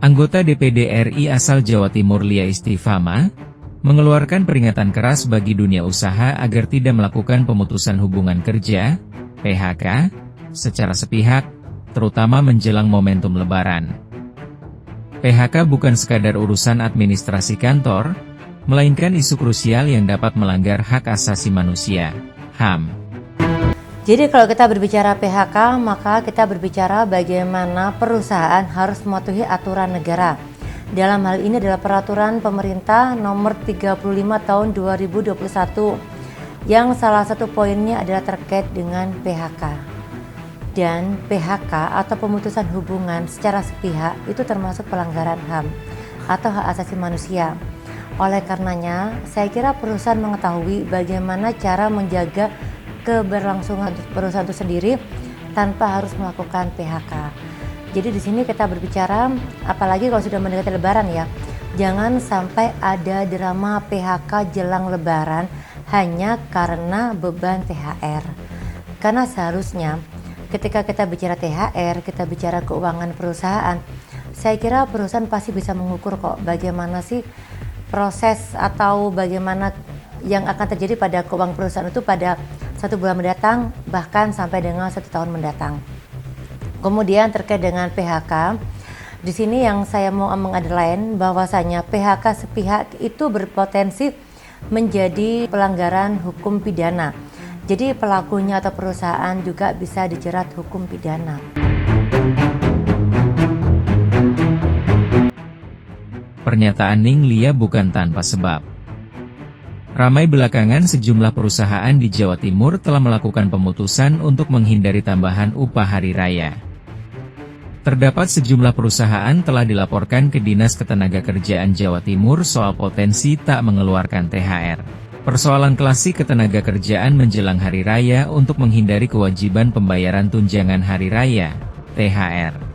Anggota DPD RI asal Jawa Timur Lia Istifama, mengeluarkan peringatan keras bagi dunia usaha agar tidak melakukan pemutusan hubungan kerja, PHK, secara sepihak, terutama menjelang momentum Lebaran. PHK bukan sekadar urusan administrasi kantor, melainkan isu krusial yang dapat melanggar hak asasi manusia, HAM. Jadi kalau kita berbicara PHK, maka kita berbicara bagaimana perusahaan harus mematuhi aturan negara. Dalam hal ini adalah peraturan pemerintah nomor 35 tahun 2021, yang salah satu poinnya adalah terkait dengan PHK. Dan PHK atau pemutusan hubungan secara sepihak itu termasuk pelanggaran HAM atau hak asasi manusia. Oleh karenanya, saya kira perusahaan mengetahui bagaimana cara menjaga keberlangsungan perusahaan itu sendiri tanpa harus melakukan PHK. Jadi di sini kita berbicara, apalagi kalau sudah mendekati Lebaran ya, jangan sampai ada drama PHK jelang Lebaran hanya karena beban THR. Karena seharusnya ketika kita bicara THR, kita bicara keuangan perusahaan, saya kira perusahaan pasti bisa mengukur kok bagaimana sih proses atau bagaimana yang akan terjadi pada keuangan perusahaan itu pada 1 bulan mendatang, bahkan sampai dengan 1 tahun mendatang. Kemudian terkait dengan PHK, di sini yang saya mau mengunderline bahwasanya PHK sepihak itu berpotensi menjadi pelanggaran hukum pidana. Jadi pelakunya atau perusahaan juga bisa dijerat hukum pidana. Pernyataan Ning Lia bukan tanpa sebab. Ramai belakangan sejumlah perusahaan di Jawa Timur telah melakukan pemutusan untuk menghindari tambahan upah hari raya. Terdapat sejumlah perusahaan telah dilaporkan ke Dinas Ketenagakerjaan Jawa Timur soal potensi tak mengeluarkan THR. Persoalan klasik ketenagakerjaan menjelang hari raya untuk menghindari kewajiban pembayaran tunjangan hari raya, THR.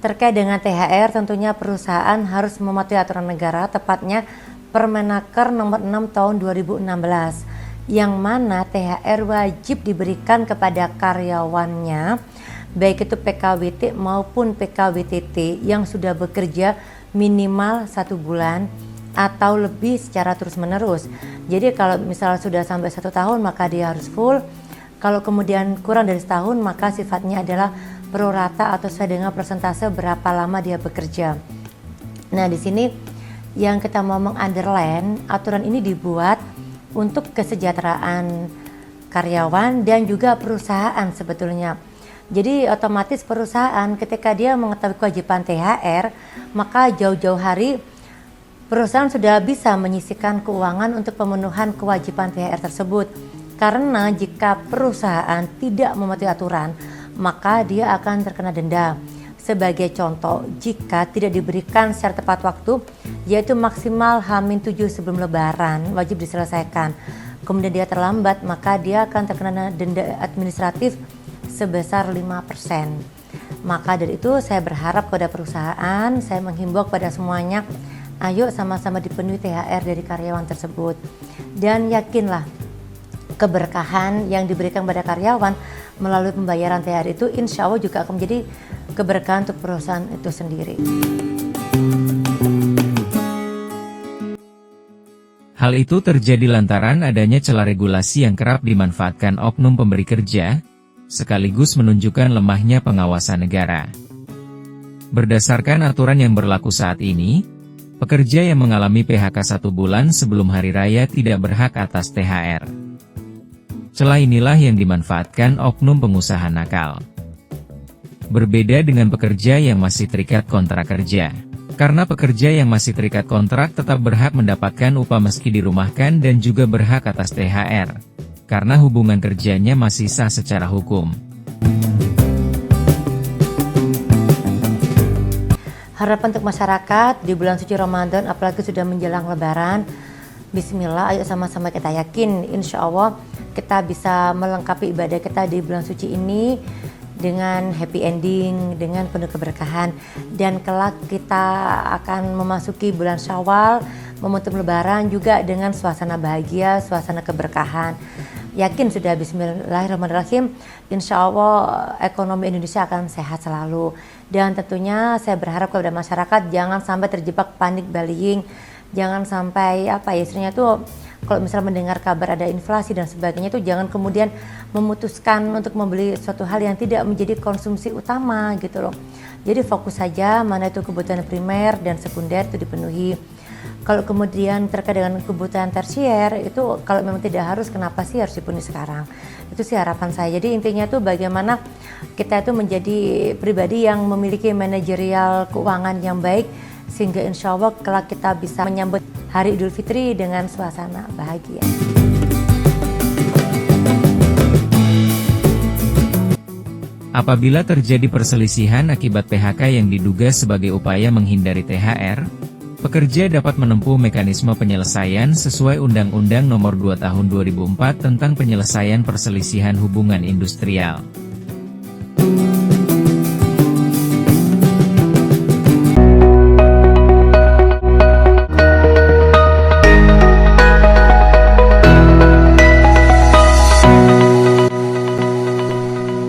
Terkait dengan THR, tentunya perusahaan harus mematuhi aturan negara, tepatnya Permenaker nomor 6 tahun 2016, yang mana THR wajib diberikan kepada karyawannya, baik itu PKWT maupun PKWTT yang sudah bekerja minimal 1 bulan atau lebih secara terus-menerus. Jadi kalau misalnya sudah sampai 1 tahun maka dia harus full, kalau kemudian kurang dari setahun maka sifatnya adalah pro rata atau sesuai dengan persentase berapa lama dia bekerja. Nah, di sini yang kita mau mengunderline, aturan ini dibuat untuk kesejahteraan karyawan dan juga perusahaan sebetulnya. Jadi otomatis perusahaan ketika dia mengetahui kewajiban THR, maka jauh-jauh hari perusahaan sudah bisa menyisihkan keuangan untuk pemenuhan kewajiban THR tersebut. Karena jika perusahaan tidak mematuhi aturan, maka dia akan terkena denda. Sebagai contoh, jika tidak diberikan secara tepat waktu, yaitu maksimal H-7 sebelum Lebaran, wajib diselesaikan. Kemudian dia terlambat, maka dia akan terkena denda administratif sebesar 5%. Maka dari itu saya berharap kepada perusahaan, saya menghimbau kepada semuanya, ayo sama-sama dipenuhi THR dari karyawan tersebut. Dan yakinlah, keberkahan yang diberikan pada karyawan melalui pembayaran THR itu insya Allah juga akan menjadi keberkahan untuk perusahaan itu sendiri. Hal itu terjadi lantaran adanya celah regulasi yang kerap dimanfaatkan oknum pemberi kerja, sekaligus menunjukkan lemahnya pengawasan negara. Berdasarkan aturan yang berlaku saat ini, pekerja yang mengalami PHK 1 bulan sebelum hari raya tidak berhak atas THR. Celah inilah yang dimanfaatkan oknum pengusaha nakal. Berbeda dengan pekerja yang masih terikat kontrak kerja. Karena pekerja yang masih terikat kontrak tetap berhak mendapatkan upah meski dirumahkan dan juga berhak atas THR. Karena hubungan kerjanya masih sah secara hukum. Harapan untuk masyarakat di bulan suci Ramadan, apalagi sudah menjelang Lebaran, Bismillah, ayo sama-sama kita yakin, insya Allah kita bisa melengkapi ibadah kita di bulan suci ini dengan happy ending, dengan penuh keberkahan. Dan kelak kita akan memasuki bulan Syawal, momentum Lebaran juga dengan suasana bahagia, suasana keberkahan. yakin sudah bismillahirrahmanirrahim, insya Allah ekonomi Indonesia akan sehat selalu. Dan tentunya saya berharap kepada masyarakat jangan sampai terjebak panik buying, jangan sampai istilahnya tuh kalau misalnya mendengar kabar ada inflasi dan sebagainya itu jangan kemudian memutuskan untuk membeli suatu hal yang tidak menjadi konsumsi utama gitu loh. Jadi fokus saja mana itu kebutuhan primer dan sekunder itu dipenuhi. Kalau kemudian terkait dengan kebutuhan tersier itu kalau memang tidak harus, kenapa sih harus dipenuhi sekarang? Itu sih harapan saya. Jadi intinya tuh bagaimana kita itu menjadi pribadi yang memiliki manajerial keuangan yang baik sehingga insya Allah kelak kita bisa menyambut Hari Idul Fitri dengan suasana bahagia. Apabila terjadi perselisihan akibat PHK yang diduga sebagai upaya menghindari THR, pekerja dapat menempuh mekanisme penyelesaian sesuai Undang-Undang Nomor 2 Tahun 2004 tentang Penyelesaian Perselisihan Hubungan Industrial.